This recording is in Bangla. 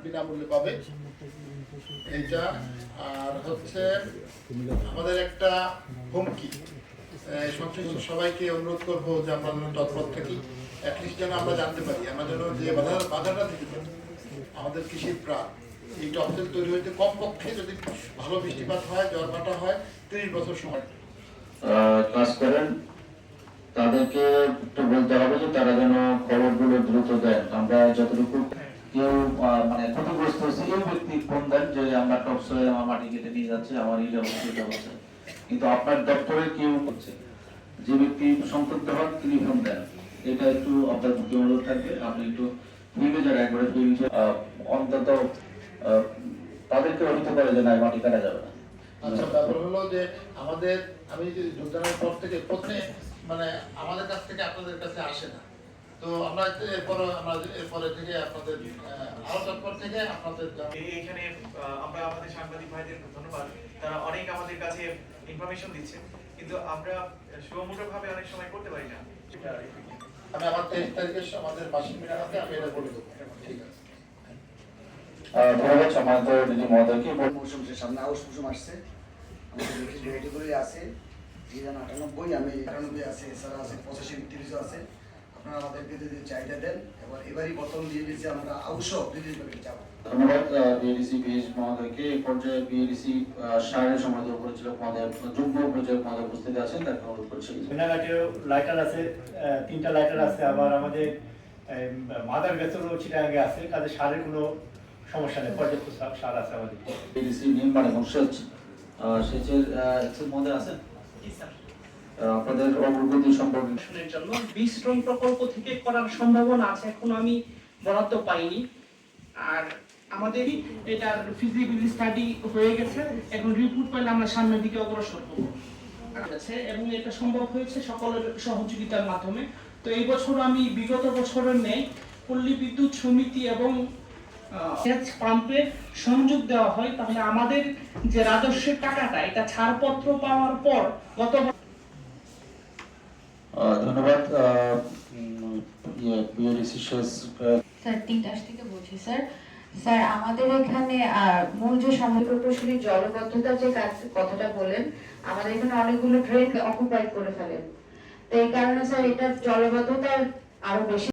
বিনামূল্যে পাবে এইটা। আর হচ্ছে আমাদের একটা হুমকি, সংশ্লিষ্ট সবাইকে অনুরোধ করবো যে আমরা যেন তৎপর থাকি, অ্যাটলিস্ট যেন আমরা জানতে পারি, আমরা যেন যে বাধাটা দিতে পারি। আমাদের কৃষির প্রাণ এই টপসেল তৈরি হইতে কমপক্ষে যদি ভালো বৃষ্টিপাত হয়, ঝড় বাটা হয়, 30 বছর সময় কাজ করেন। তাদেরকে একটু বলতে হবে যে তারা যেন খবরগুলো দ্রুত দেন। আমরা যতটুকু কেউ মানে ক্ষতিগ্রস্ত হচ্ছে এই ব্যক্তি ফোন দেন যে আমরা টপসয়ে আমার মাটি কেটে নিয়ে যাচ্ছে, আমার এটা হচ্ছে এটা হচ্ছে, কিন্তু আপনার দপ্তরে কেউ করছে, যে ব্যক্তি সংক্ষুব্ধ হন তিনি ফোন দেন। এটা একটু আপনার প্রতি অনুরোধ থাকবে, আপনি একটু যারা একবারে অন্তত তাদেরকে হতে পারে যে না মাটি কাটা যাবে না। আচ্ছা, ব্যাপার হলো যে আমাদের আমি যে যোগদানের পর থেকে প্রথমে মানে আমাদের কাছ থেকে আপনাদের কাছে আসে না, তো আমরা এরপরে থেকে আপনাদের আলোচনার পর থেকে আপনাদের এইখানে আমরা আমাদের সাংবাদিক ভাইদের ধন্যবাদ, তারা অনেক আমাদের কাছে ইনফরমেশন দিচ্ছে, কিন্তু আমরা সুমূলভাবে অনেক সময় করতে পারি না। আমি আমার 23 তারিখে আমাদের বার্ষিক মিটিং আছে, আমি এটা বলে দেবো। ঠিক আছে, ধন্যবাদ সম্মানিত দিদি মহোদয়কে। মৌসুম সামনে আউশ মৌসুম আসছে, আমাদের ভেরাইটিগুলি আছে 98, আমি 98 আছে, এছাড়া আছে 85-30 আছে। আপনারা আমাদেরকে যদি চাহিদা দেন, এবার এবারই প্রথম দিয়ে দিচ্ছি আমরা আউশও রিলিজ করে যাবো। ধন্যবাদ বিএডিসি ভিএস মহোদয়কে। এই পর্যায়ে বিএডিসি সারের সম্মানিত পরিচালক মহোদয়, যুগ্ম পরিচালক মহোদয় উপস্থিত আছেন, তাকে অনুরোধ করছি। লাইটার আছে, 3টা লাইটার আছে, আবার আমাদের মাদার বেতনও চিটাগাঙ্গে আছে, তাদের সারের কোনো সমস্যা নেই, পর্যাপ্ত সার আছে আমাদের। বিএডিসি নির্মাণ এবং সেচের মহোদয় আছেন, আপনাদের অগ্রগতি সম্পর্কে জন্য বিস্ট্রং প্রকল্প থেকে করার সম্ভাবনা আছে, এখন আমি বরাদ্দ পাইনি। আর আমাদের এটার ফিজিবিলিটি স্টাডি হয়ে গেছে, এখন রিপোর্ট পাইলে আমরা সামনের দিকে অগ্রসর হব আছে, এবং এটা সম্ভব হয়েছে সকলের সহযোগিতার মাধ্যমে। তো এই বছর আমি বিগত বছরের ন্যায় পল্লী বিদ্যুৎ সমিতি এবং সেচ পাম্পে সংযোগ দেওয়া হয়, তাহলে আমাদের যে রাজস্বের টাকাটা এটা ছাড়পত্র পাওয়ার পর গত ধন্যবাদ। বিএডিসি স্যার 3টা থেকে বলছি স্যার। স্যার আমাদের এখানে মূল যে সমগ্র প্রকৌশলী জলবদ্ধতা যে কথাটা বলেন, আমাদের এখানে অনেকগুলো ড্রেন অকুপাই করে ফেলেন, তো এই কারণে স্যার এটা জলবদ্ধতা আরো বেশি